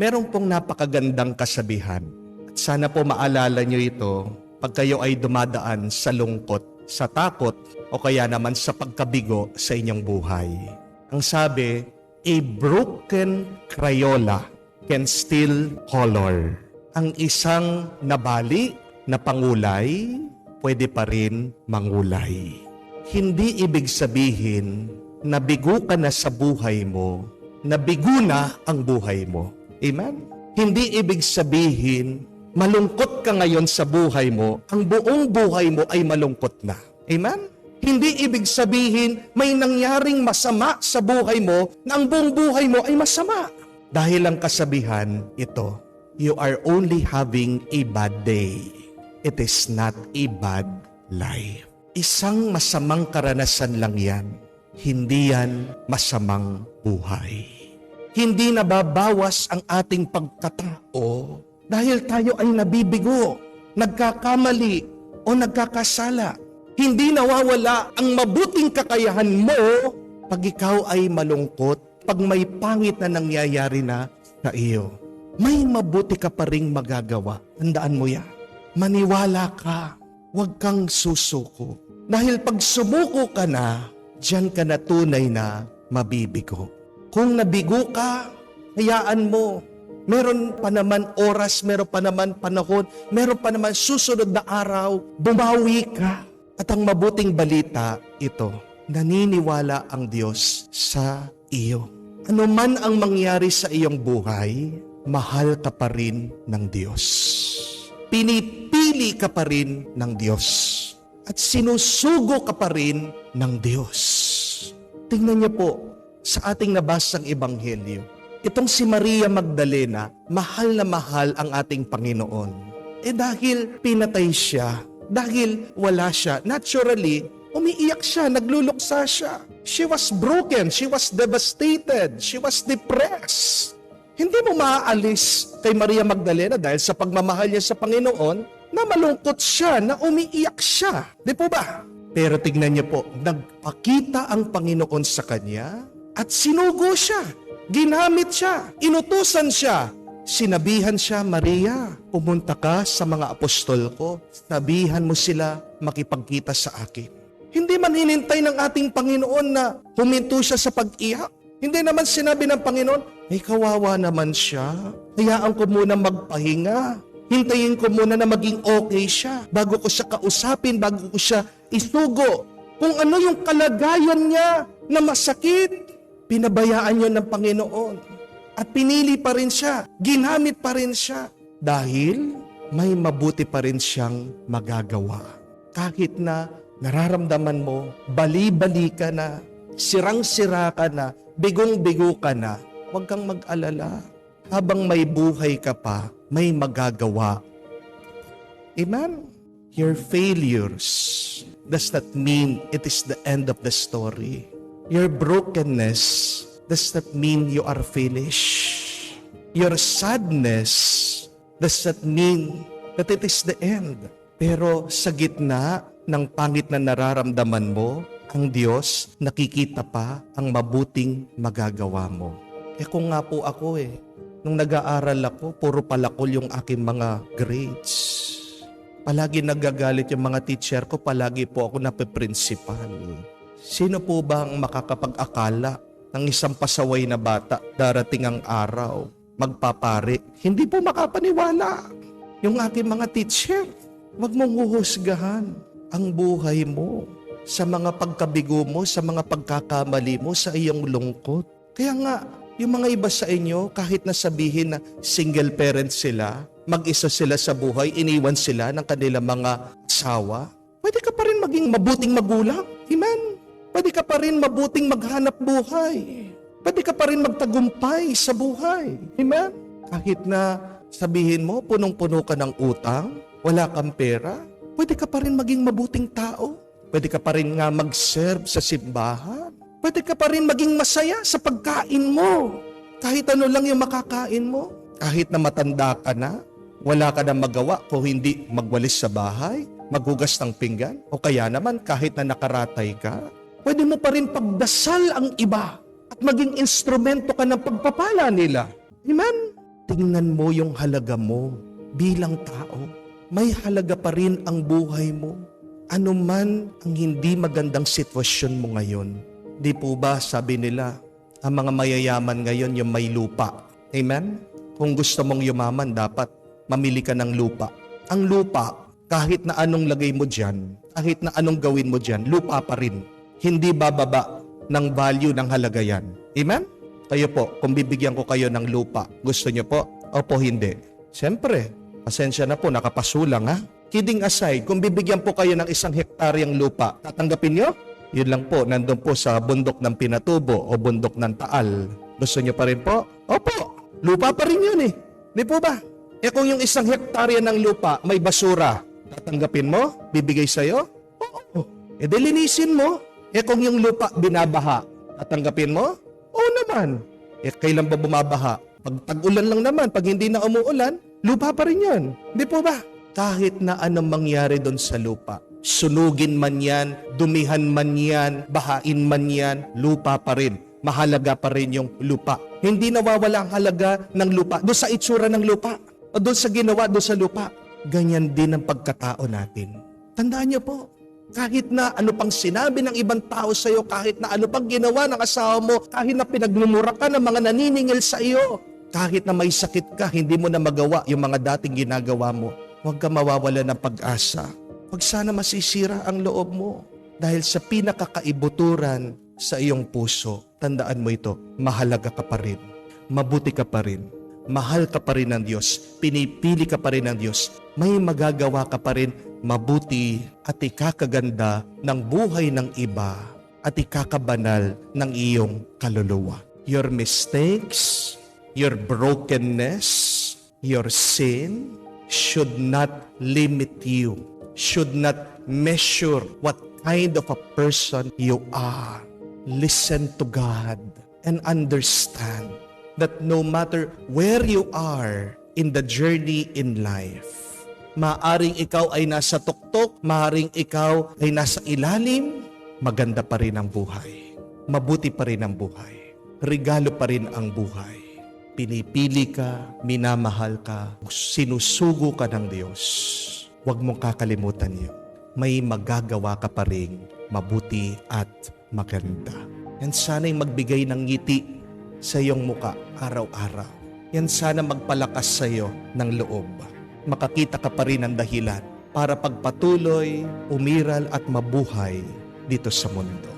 Meron pong napakagandang kasabihan. At sana po maalala nyo ito pag kayo ay dumadaan sa lungkot, sa takot, o kaya naman sa pagkabigo sa inyong buhay. Ang sabi, a broken Crayola can still color. Ang isang nabali na pangulay, pwede pa rin mangulay. Hindi ibig sabihin na bigo ka na sa buhay mo, na bigo na ang buhay mo. Amen? Hindi ibig sabihin, malungkot ka ngayon sa buhay mo, ang buong buhay mo ay malungkot na. Amen? Hindi ibig sabihin, may nangyaring masama sa buhay mo, na ang buong buhay mo ay masama. Dahil ang kasabihan, ito, you are only having a bad day. It is not a bad life. Isang masamang karanasan lang yan. Hindi yan masamang buhay. Hindi nababawas ang ating pagkatao dahil tayo ay nabibigo, nagkakamali o nagkakasala. Hindi nawawala ang mabuting kakayahan mo pag ikaw ay malungkot, pag may pangit na nangyayari na sa iyo. May mabuti ka pa ring magagawa. Tandaan mo yan. Maniwala ka. Huwag kang susuko. Dahil pag sumuko ka na, diyan ka na tunay na mabibigo. Kung nabigo ka, hayaan mo. Meron pa naman oras, meron pa naman panahon, meron pa naman susunod na araw, bumawi ka. At ang mabuting balita, ito, naniniwala ang Diyos sa iyo. Ano man ang mangyari sa iyong buhay, mahal ka pa rin ng Diyos. Pinipili ka pa rin ng Diyos. At sinusugo ka pa rin ng Diyos. Tingnan niyo po sa ating nabasang ebanghelyo. Itong si Maria Magdalena, mahal na mahal ang ating Panginoon. Dahil pinatay siya, dahil wala siya, naturally, umiiyak siya, nagluluksa siya. She was broken, she was devastated, she was depressed. Hindi mo maaalis kay Maria Magdalena dahil sa pagmamahal niya sa Panginoon na malungkot siya, na umiiyak siya. Di po ba? Pero tignan niyo po, nagpakita ang Panginoon sa kanya at sinugo siya, ginamit siya, inutusan siya. Sinabihan siya, Maria, pumunta ka sa mga apostol ko, sabihan mo sila makipagkita sa akin. Hindi man hinintay ng ating Panginoon na huminto siya sa pag-iyak. Hindi naman sinabi ng Panginoon, kawawa naman siya. Hayaan ko muna magpahinga. Hintayin ko muna na maging okay siya bago ko siya kausapin, bago ko siya isugo. Kung ano yung kalagayan niya na masakit, pinabayaan niyo ng Panginoon. At pinili pa rin siya, ginamit pa rin siya. Dahil may mabuti pa rin siyang magagawa. Kahit na nararamdaman mo, bali-bali ka na, sirang-sira ka na, bigong-bigo ka na, huwag kang mag-alala. Habang may buhay ka pa, may magagawa. Amen? Your failures does not mean it is the end of the story. Your brokenness does not mean you are finished. Your sadness does not mean that it is the end. Pero sa gitna ng pangit na nararamdaman mo, ang Diyos nakikita pa ang mabuting magagawa mo. Kung nga po ako nung nag-aaral ako, puro palakol yung aking mga grades. Palagi nagagalit yung mga teacher ko, palagi po ako nape-principal. Sino po ba ang makakapag-akala ng isang pasaway na bata darating ang araw, magpapari? Hindi po makapaniwala yung aking mga teacher. Huwag mong huhusgahan ang buhay mo sa mga pagkabigo mo, sa mga pagkakamali mo, sa iyong lungkot. Kaya nga, yung mga iba sa inyo, kahit na sabihin na single parent sila, mag-isa sila sa buhay, iniwan sila ng kanilang mga asawa, pwede ka pa rin maging mabuting magulang. Amen? Pwede ka pa rin mabuting maghanap buhay. Pwede ka pa rin magtagumpay sa buhay. Amen? Kahit na sabihin mo, punong-puno ka ng utang, wala kang pera, pwede ka pa rin maging mabuting tao. Pwede ka pa rin nga mag-serve sa simbahan. Pwede ka pa rin maging masaya sa pagkain mo. Kahit ano lang yung makakain mo. Kahit na matanda ka na, wala ka na magawa kung hindi magwalis sa bahay, maghugas ng pinggan, o kaya naman kahit na nakaratay ka, pwede mo pa rin pagdasal ang iba at maging instrumento ka ng pagpapala nila. Amen? tingnan mo yung halaga mo bilang tao. May halaga pa rin ang buhay mo. Ano man ang hindi magandang sitwasyon mo ngayon. Di po ba sabi nila, ang mga mayayaman ngayon yung may lupa. Amen? Kung gusto mong yumaman, dapat mamili ka ng lupa. Ang lupa, kahit na anong lagay mo dyan, kahit na anong gawin mo dyan, lupa pa rin. Hindi bababa ng value ng halaga yan. Amen? Kayo po, kung bibigyan ko kayo ng lupa, gusto nyo po? Opo, hindi. Siyempre, pasensya na po, nakapasulang ha. Kidding aside, kung bibigyan po kayo ng 1 hektaryang lupa, tatanggapin nyo? Yun lang po, nandun po sa bundok ng Pinatubo o bundok ng Taal. Gusto nyo pa rin po? Opo, lupa pa rin yun eh. Di po ba? Kung yung 1 hektarya ng lupa may basura, tatanggapin mo? Bibigay sa'yo? Oo. Linisin mo. Kung yung lupa binabaha, tatanggapin mo? Oo naman. Kailan ba bumabaha? Pag tag-ulan lang naman, pag hindi na umuulan, lupa pa rin yun. Di po ba? Kahit na anong mangyari doon sa lupa, sunugin man yan, dumihan man yan, bahain man yan, lupa pa rin. Mahalaga pa rin yung lupa. Hindi nawawala ang halaga ng lupa doon sa itsura ng lupa o doon sa ginawa doon sa lupa. Ganyan din ang pagkatao natin. Tandaan niyo po, kahit na ano pang sinabi ng ibang tao sa iyo, kahit na ano pang ginawa ng asawa mo, kahit na pinagmumura ka ng mga naniningil sa iyo, kahit na may sakit ka, hindi mo na magawa yung mga dating ginagawa mo, huwag ka mawawala ng pag-asa. Huwag sana masisira ang loob mo. Dahil sa pinakakaibuturan sa iyong puso, tandaan mo ito, mahalaga ka pa rin. Mabuti ka pa rin. Mahal ka pa rin ng Diyos. Pinipili ka pa rin ng Diyos. May magagawa ka pa rin mabuti at ikakaganda ng buhay ng iba at ikakabanal ng iyong kaluluwa. Your mistakes, your brokenness, your sin should not limit you, should not measure what kind of a person you are. Listen to God and understand that no matter where you are in the journey in life, maaring ikaw ay nasa tuktok, maaring ikaw ay nasa ilalim, maganda pa rin ang buhay. Mabuti pa rin ang buhay. Regalo pa rin ang buhay. Pinipili ka, minamahal ka, sinusugo ka ng Diyos. Huwag mong kakalimutan yun. May magagawa ka pa rin mabuti at maganda. Yan sana'y magbigay ng ngiti sa iyong muka araw-araw. Yan sana magpalakas sa iyo ng loob. Makakita ka pa rin ng dahilan para pagpatuloy, umiral at mabuhay dito sa mundo.